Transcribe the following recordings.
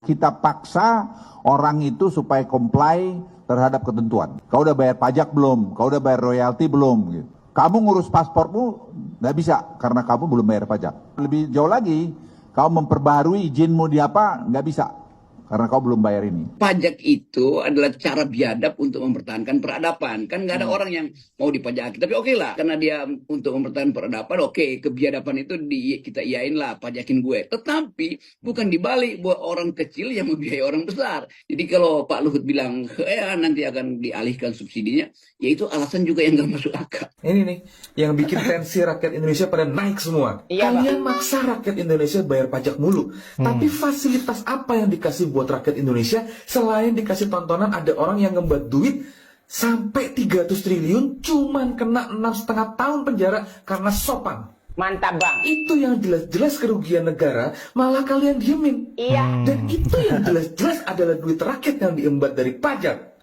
Kita paksa orang itu supaya comply terhadap ketentuan. Kau udah bayar pajak belum? Kau udah bayar royalti belum? Gitu. Kamu ngurus paspormu nggak bisa karena kamu belum bayar pajak. Lebih jauh lagi, kau memperbaharui izinmu di apa nggak bisa karena kau belum bayar ini. Pajak itu adalah cara biadab untuk mempertahankan peradaban. Kan nggak ada orang yang mau dipajaki. Tapi oke lah, karena dia untuk mempertahankan peradaban, oke, kebiadaban itu kita iyain lah, pajakin gue. Tetapi bukan dibalik buat orang kecil yang membiayai orang besar. Jadi kalau Pak Luhut bilang, nanti akan dialihkan subsidinya, ya itu alasan juga yang nggak masuk akal. Ini nih, yang bikin tensi rakyat Indonesia pada naik semua. Iya, Kalian maksa rakyat Indonesia bayar pajak mulu. Tapi fasilitas apa yang dikasih buat rakyat Indonesia selain dikasih tontonan ada orang yang ngembat duit sampai 300 triliun cuman kena 6,5 tahun penjara karena sopan. Mantap bang. Itu yang jelas-jelas kerugian negara malah kalian diemin. Iya. Dan itu yang jelas-jelas adalah duit rakyat yang diembat dari pajak.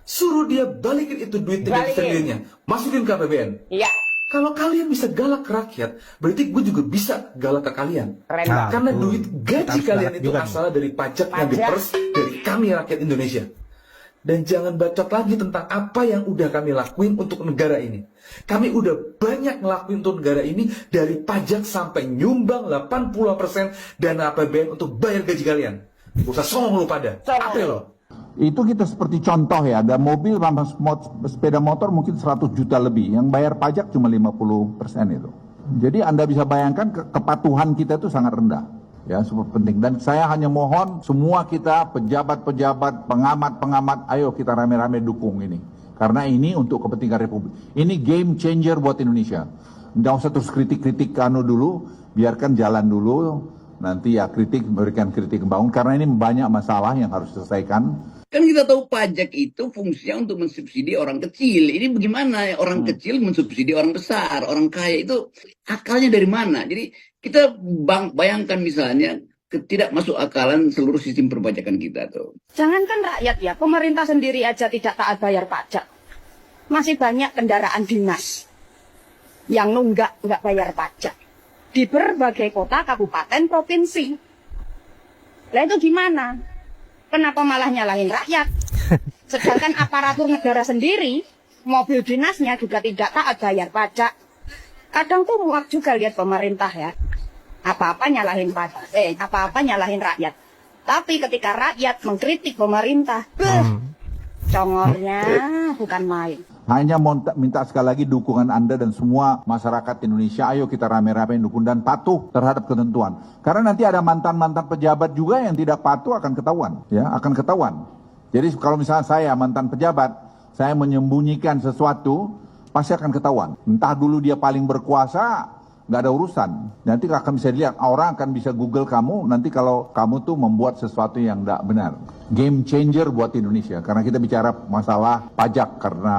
Suruh dia balikin itu duit 300 triliunnya, masukin ke APBN. Iya. Kalau kalian bisa galak ke rakyat, berarti gue juga bisa galak ke kalian. Keren bang. Karena duit gaji Harus kalian galak itu juga asalnya dari pajak yang diperes dari kami rakyat Indonesia. Dan jangan bacot lagi tentang apa yang udah kami lakuin untuk negara ini. Kami udah banyak ngelakuin untuk negara ini dari pajak sampai nyumbang 80% dana APBN untuk bayar gaji kalian. Gak usah songong lu pada. Apa lo? Itu kita seperti contoh ya, ada mobil sama sepeda motor mungkin 100 juta lebih, yang bayar pajak cuma 50% itu. Jadi Anda bisa bayangkan kepatuhan kita itu sangat rendah. Ya, super penting. Dan saya hanya mohon semua kita, pejabat-pejabat, pengamat-pengamat, ayo kita rame-rame dukung ini. Karena ini untuk kepentingan Republik. Ini game changer buat Indonesia. Nggak usah terus kritik-kritik dulu, biarkan jalan dulu. Nanti ya berikan kritik membangun. Karena ini banyak masalah yang harus diselesaikan. Kan kita tahu pajak itu fungsinya untuk mensubsidi orang kecil. Ini bagaimana orang kecil mensubsidi orang besar, orang kaya itu akalnya dari mana? Jadi kita bayangkan misalnya tidak masuk akalan seluruh sistem perpajakan kita tuh. Jangankan rakyat ya, pemerintah sendiri aja tidak taat bayar pajak. Masih banyak kendaraan dinas yang nggak bayar pajak di berbagai kota, kabupaten, provinsi. Lah itu gimana? Kenapa malah nyalahin rakyat? Sedangkan aparatur negara sendiri, mobil dinasnya juga tidak taat bayar pajak. Kadang tuh muak juga lihat pemerintah ya. Apa-apa nyalahin pajak, apa-apa nyalahin rakyat. Tapi ketika rakyat mengkritik pemerintah, congornya bukan main. Hanya minta sekali lagi dukungan Anda dan semua masyarakat Indonesia. Ayo kita rame-rame dukung dan patuh terhadap ketentuan. Karena nanti ada mantan-mantan pejabat juga yang tidak patuh akan ketahuan. Ya, akan ketahuan. Jadi kalau misalnya saya mantan pejabat, saya menyembunyikan sesuatu, pasti akan ketahuan. Entah dulu dia paling berkuasa, nggak ada urusan. Nanti akan bisa dilihat, orang akan bisa Google kamu, nanti kalau kamu tuh membuat sesuatu yang tidak benar. Game changer buat Indonesia, karena kita bicara masalah pajak, karena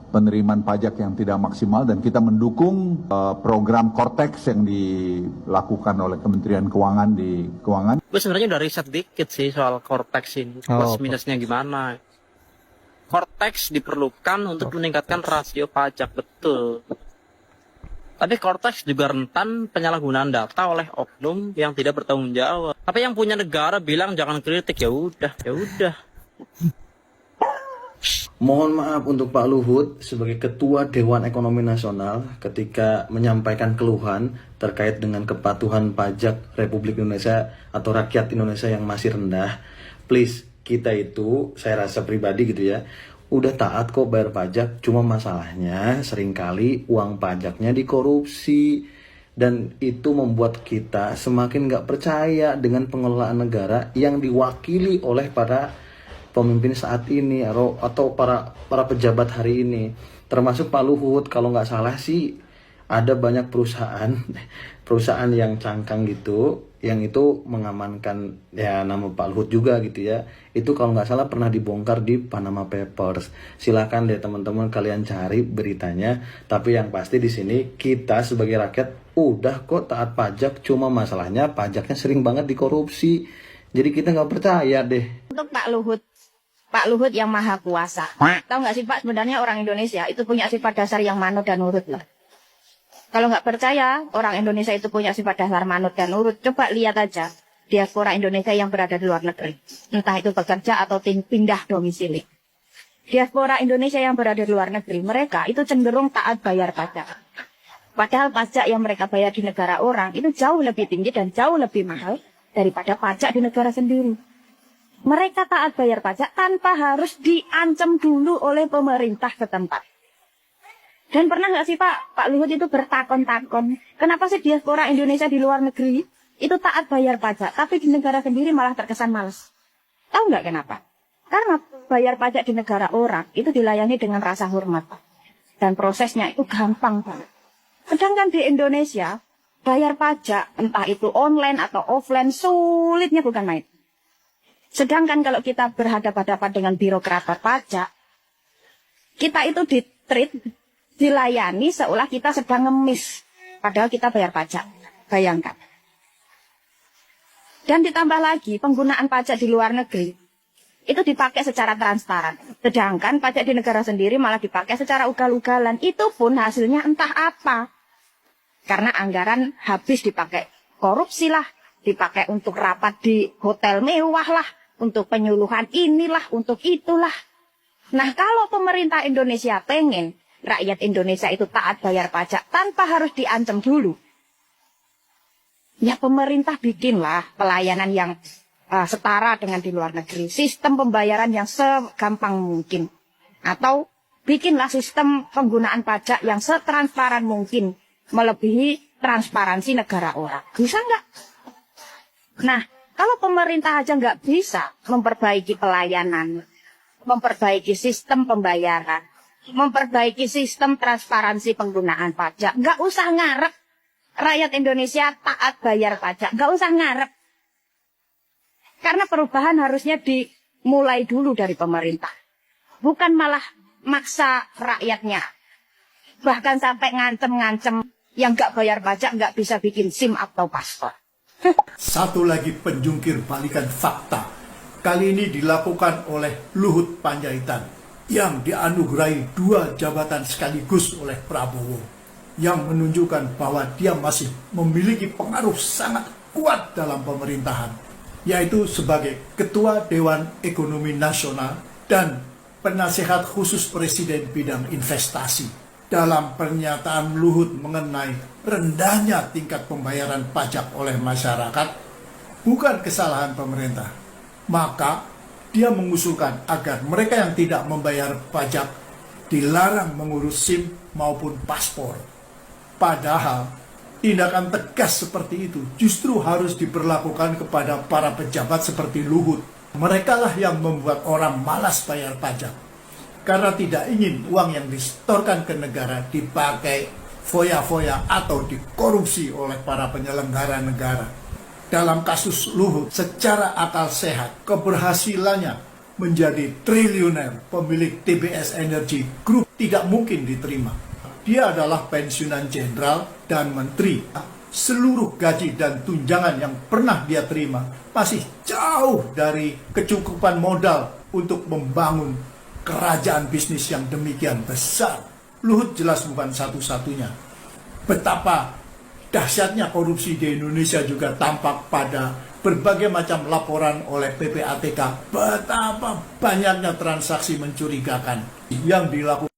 penerimaan pajak yang tidak maksimal, dan kita mendukung program Cortex yang dilakukan oleh Kementerian Keuangan di Keuangan. Gue sebenarnya udah riset dikit sih soal Cortex ini, plus minusnya gimana. Cortex diperlukan untuk meningkatkan rasio pajak, betul. Tapi Cortex juga rentan penyalahgunaan data oleh oknum yang tidak bertanggung jawab. Tapi yang punya negara bilang jangan kritik, ya udah. Mohon maaf untuk Pak Luhut sebagai Ketua Dewan Ekonomi Nasional ketika menyampaikan keluhan terkait dengan kepatuhan pajak Republik Indonesia atau rakyat Indonesia yang masih rendah. Please, kita itu, saya rasa pribadi gitu ya, udah taat kok bayar pajak, cuma masalahnya seringkali uang pajaknya dikorupsi. Dan itu membuat kita semakin gak percaya dengan pengelolaan negara yang diwakili oleh para pemimpin saat ini atau para pejabat hari ini. Termasuk Pak Luhut, kalau gak salah sih ada banyak perusahaan yang cangkang gitu, yang itu mengamankan ya nama Pak Luhut juga gitu ya. Itu kalau nggak salah pernah dibongkar di Panama Papers. Silakan deh teman-teman kalian cari beritanya. Tapi yang pasti di sini kita sebagai rakyat udah kok taat pajak, cuma masalahnya pajaknya sering banget dikorupsi. Jadi kita nggak percaya deh. Untuk Pak Luhut yang maha kuasa. Tahu nggak sih Pak, sebenarnya orang Indonesia itu punya sifat dasar yang manut dan nurut loh. Kalau nggak percaya orang Indonesia itu punya sifat dasar manut dan nurut, coba lihat aja diaspora Indonesia yang berada di luar negeri. Entah itu bekerja atau pindah domisili. Diaspora Indonesia yang berada di luar negeri, mereka itu cenderung taat bayar pajak. Padahal pajak yang mereka bayar di negara orang itu jauh lebih tinggi dan jauh lebih mahal daripada pajak di negara sendiri. Mereka taat bayar pajak tanpa harus diancam dulu oleh pemerintah setempat. Dan pernah nggak sih Pak Luhut itu bertakon-takon, kenapa sih diaspora Indonesia di luar negeri itu taat bayar pajak, tapi di negara sendiri malah terkesan malas? Tahu nggak kenapa? Karena bayar pajak di negara orang itu dilayani dengan rasa hormat. Dan prosesnya itu gampang banget. Sedangkan di Indonesia, bayar pajak, entah itu online atau offline, sulitnya bukan main. Sedangkan kalau kita berhadapan-hadapan dengan birokrat pajak, kita itu di-treat, dilayani seolah kita sedang ngemis. Padahal kita bayar pajak. Bayangkan. Dan ditambah lagi, penggunaan pajak di luar negeri, itu dipakai secara transparan. Sedangkan pajak di negara sendiri malah dipakai secara ugal-ugalan. Itu pun hasilnya entah apa. Karena anggaran habis dipakai korupsi lah, dipakai untuk rapat di hotel mewah lah, untuk penyuluhan inilah, untuk itulah. Nah, kalau pemerintah Indonesia pengen rakyat Indonesia itu taat bayar pajak tanpa harus diancam dulu, ya pemerintah bikinlah pelayanan yang setara dengan di luar negeri. Sistem pembayaran yang segampang mungkin. Atau bikinlah sistem penggunaan pajak yang setransparan mungkin. Melebihi transparansi negara orang. Bisa nggak? Nah, kalau pemerintah aja nggak bisa memperbaiki pelayanan, memperbaiki sistem pembayaran, memperbaiki sistem transparansi penggunaan pajak, nggak usah ngarep rakyat Indonesia taat bayar pajak. Nggak usah ngarep. Karena perubahan harusnya dimulai dulu dari pemerintah. Bukan malah maksa rakyatnya. Bahkan sampai ngancem-ngancem yang nggak bayar pajak nggak bisa bikin SIM atau paspor. Satu lagi penjungkir balikan fakta. Kali ini dilakukan oleh Luhut Panjaitan yang dianugerahi 2 jabatan sekaligus oleh Prabowo, yang menunjukkan bahwa dia masih memiliki pengaruh sangat kuat dalam pemerintahan, yaitu sebagai Ketua Dewan Ekonomi Nasional dan Penasehat Khusus Presiden bidang investasi. Dalam pernyataan Luhut mengenai rendahnya tingkat pembayaran pajak oleh masyarakat bukan kesalahan pemerintah, maka dia mengusulkan agar mereka yang tidak membayar pajak dilarang mengurus SIM maupun paspor. Padahal tindakan tegas seperti itu justru harus diberlakukan kepada para pejabat seperti Luhut. Merekalah yang membuat orang malas bayar pajak. Karena tidak ingin uang yang disetorkan ke negara dipakai foya-foya atau dikorupsi oleh para penyelenggara negara. Dalam kasus Luhut, secara akal sehat, keberhasilannya menjadi triliuner pemilik TBS Energy Group tidak mungkin diterima. Dia adalah pensiunan jenderal dan menteri. Seluruh gaji dan tunjangan yang pernah dia terima masih jauh dari kecukupan modal untuk membangun kerajaan bisnis yang demikian besar. Luhut jelas bukan satu-satunya. Betapa dahsyatnya korupsi di Indonesia juga tampak pada berbagai macam laporan oleh PPATK. Betapa banyaknya transaksi mencurigakan yang dilakukan